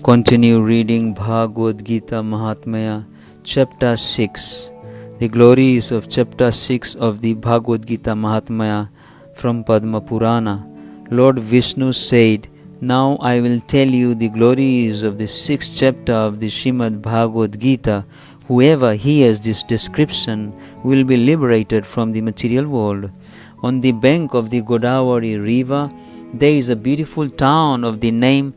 Continue reading Bhagavad Gita Mahatmya, Chapter 6. The glories of Chapter 6 of the Bhagavad Gita Mahatmya from Padma Purana. Lord Vishnu said, "Now I will tell you the glories of the 6th chapter of the Srimad Bhagavad Gita. Whoever hears this description will be liberated from the material world. On the bank of the Godavari river, there is a beautiful town of the name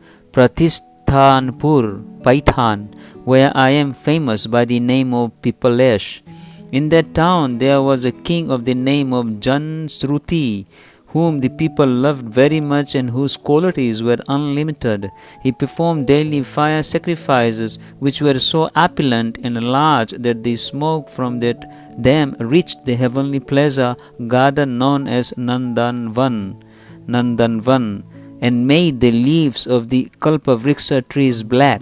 Paithan, where I am famous by the name of Pipalesh. In that town there was a king of the name of Jansruti, whom the people loved very much and whose qualities were unlimited. He performed daily fire sacrifices, which were so opulent and large that the smoke from them reached the heavenly pleasure garden known as Nandanvan, and made the leaves of the Kalpavriksha trees black.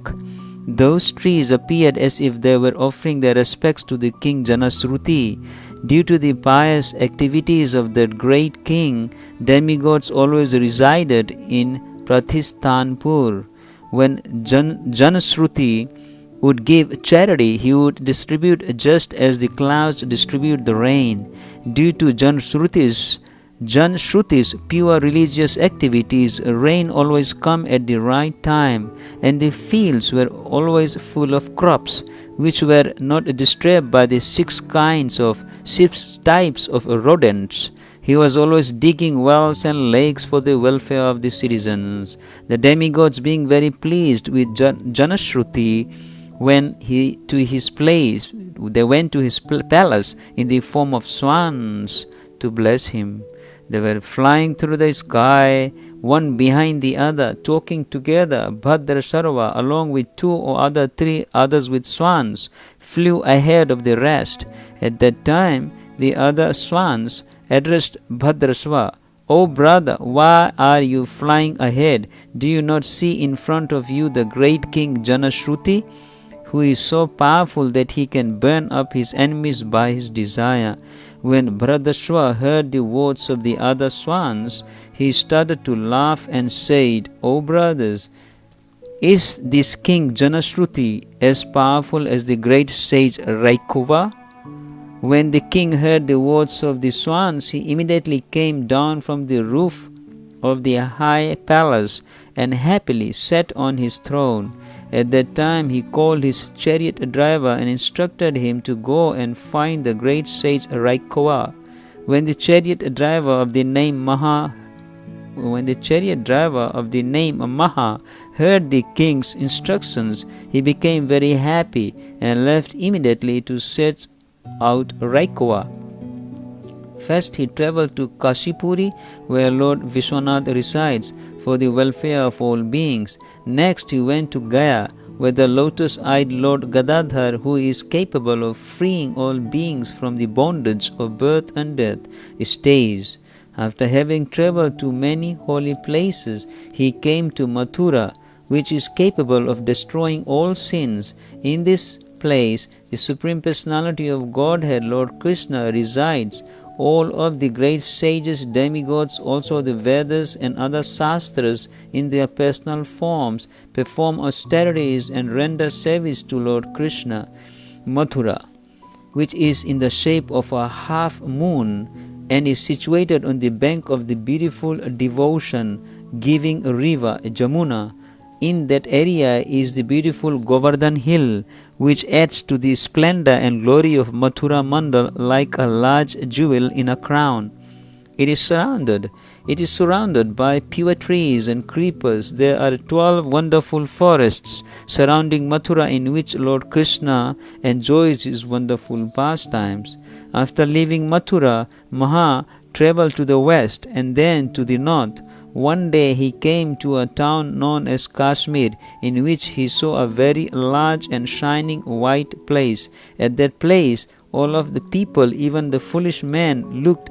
Those trees appeared as if they were offering their respects to the king Janasruti. Due to the pious activities of that great king, demigods always resided in Pratisthanpur. When Janasruti would give charity, he would distribute just as the clouds distribute the rain. Due to Janasruti's pure religious activities, rain always come at the right time, and the fields were always full of crops, which were not disturbed by the six types of rodents. He was always digging wells and lakes for the welfare of the citizens. The demigods, being very pleased with Janashruti, went to his palace in the form of swans to bless him. They were flying through the sky, one behind the other, talking together. Bhadrasarva, along with three others with swans, flew ahead of the rest. At that time, the other swans addressed Bhadrasarva, "O brother, why are you flying ahead? Do you not see in front of you the great king Janashruti, who is so powerful that he can burn up his enemies by his desire?" When Bhadrasarva heard the words of the other swans, he started to laugh and said, "O brothers, is this king Janashruti as powerful as the great sage Raikova?" When the king heard the words of the swans, he immediately came down from the roof of the high palace and happily sat on his throne. At that time he called his chariot driver and instructed him to go and find the great sage Raikova. When the chariot driver of the name Maha heard the king's instructions, he became very happy and left immediately to search out Raikova. First he travelled to Kashipuri, where Lord Vishwanath resides, for the welfare of all beings. Next he went to Gaya, where the lotus-eyed Lord Gadadhar, who is capable of freeing all beings from the bondage of birth and death, stays. After having travelled to many holy places, he came to Mathura, which is capable of destroying all sins. In this place, the Supreme Personality of Godhead, Lord Krishna, resides. All of the great sages, demigods, also the Vedas and other Shastras in their personal forms, perform austerities and render service to Lord Krishna. Mathura, which is in the shape of a half moon and is situated on the bank of the beautiful devotion-giving river Jamuna. In that area is the beautiful Govardhan hill, which adds to the splendor and glory of Mathura Mandal like a large jewel in a crown. It is surrounded by pure trees and creepers. There are 12 wonderful forests surrounding Mathura, in which Lord Krishna enjoys his wonderful pastimes. After leaving Mathura, Maha travelled to the west and then to the north. One day he came to a town known as Kashmir, in which he saw a very large and shining white place. At that place, all of the people, even the foolish men, looked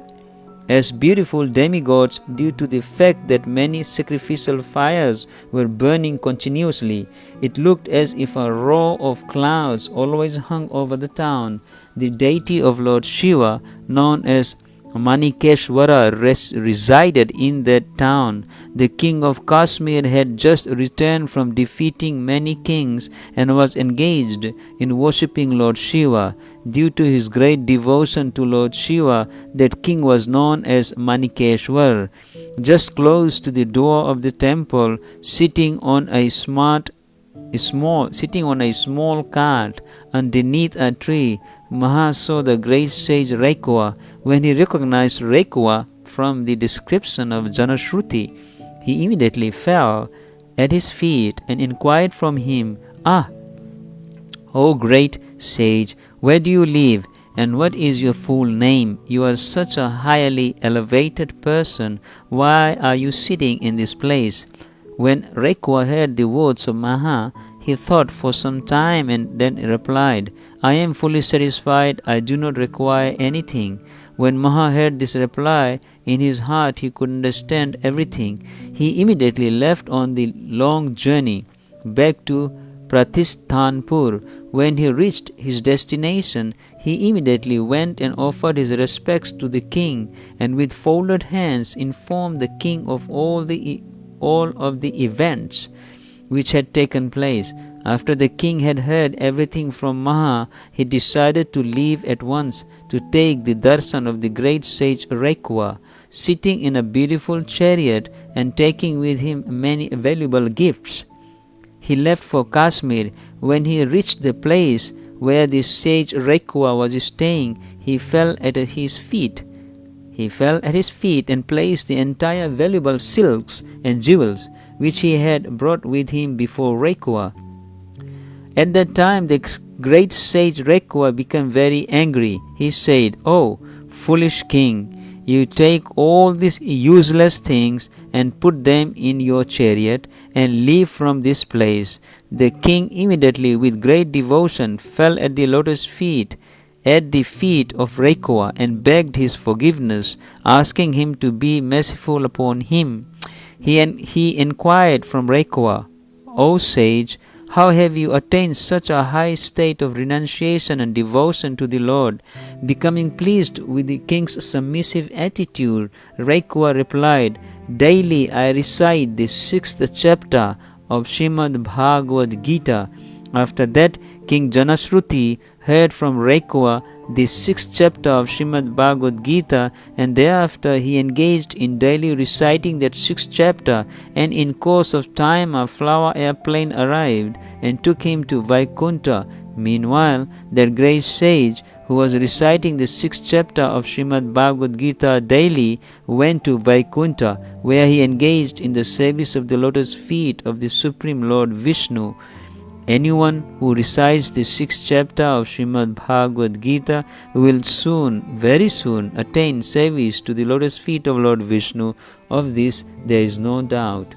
as beautiful demigods due to the fact that many sacrificial fires were burning continuously. It looked as if a row of clouds always hung over the town. The deity of Lord Shiva, known as Manikeshvara resided in that town. The king of Kashmir had just returned from defeating many kings and was engaged in worshipping Lord Shiva. Due to his great devotion to Lord Shiva, that king was known as Manikeshwar. Just close to the door of the temple, sitting on a small cart underneath a tree, Maha saw the great sage Raikwa. When he recognized Raikwa from the description of Janashruti, he immediately fell at his feet and inquired from him, O great sage, where do you live, and what is your full name? You are such a highly elevated person. Why are you sitting in this place? When Raikwa heard the words of Maha, he thought for some time and then replied, I am fully satisfied. I do not require anything. When Maha heard this reply, in his heart he could understand everything. He immediately left on the long journey back to Pratisthanpur. When he reached his destination, he immediately went and offered his respects to the king, and with folded hands informed the king of all of the events which had taken place. After the king had heard everything from Maha, he decided to leave at once to take the darshan of the great sage Raikwa, sitting in a beautiful chariot and taking with him many valuable gifts. He left for Kashmir. When he reached the place where the sage Raikwa was staying, he fell at his feet. And placed the entire valuable silks and jewels which he had brought with him before Raikwa. At that time the great sage Raikwa became very angry. He said, O foolish king, you take all these useless things and put them in your chariot and leave from this place. The king immediately with great devotion fell at the feet of Raikwa and begged his forgiveness, asking him to be merciful upon him. He inquired from Raikwa, O sage, how have you attained such a high state of renunciation and devotion to the Lord? Becoming pleased with the king's submissive attitude, Raikwa replied, Daily I recite the 6th chapter of BHAGAVAD Gita. After that, King Janashruti heard from Raikwa the 6th chapter of BHAGAVAD Gita, and thereafter he engaged in daily reciting that 6th chapter, and in course of time a flower airplane arrived and took him to Vaikuntha. Meanwhile, that great sage who was reciting the 6th chapter of BHAGAVAD Gita daily went to Vaikuntha, where he engaged in the service of the lotus feet of the Supreme Lord Vishnu. Anyone who recites the 6th chapter of BHAGAVAD Gita will very soon attain service to the lotus feet of Lord Vishnu. Of this there is no doubt.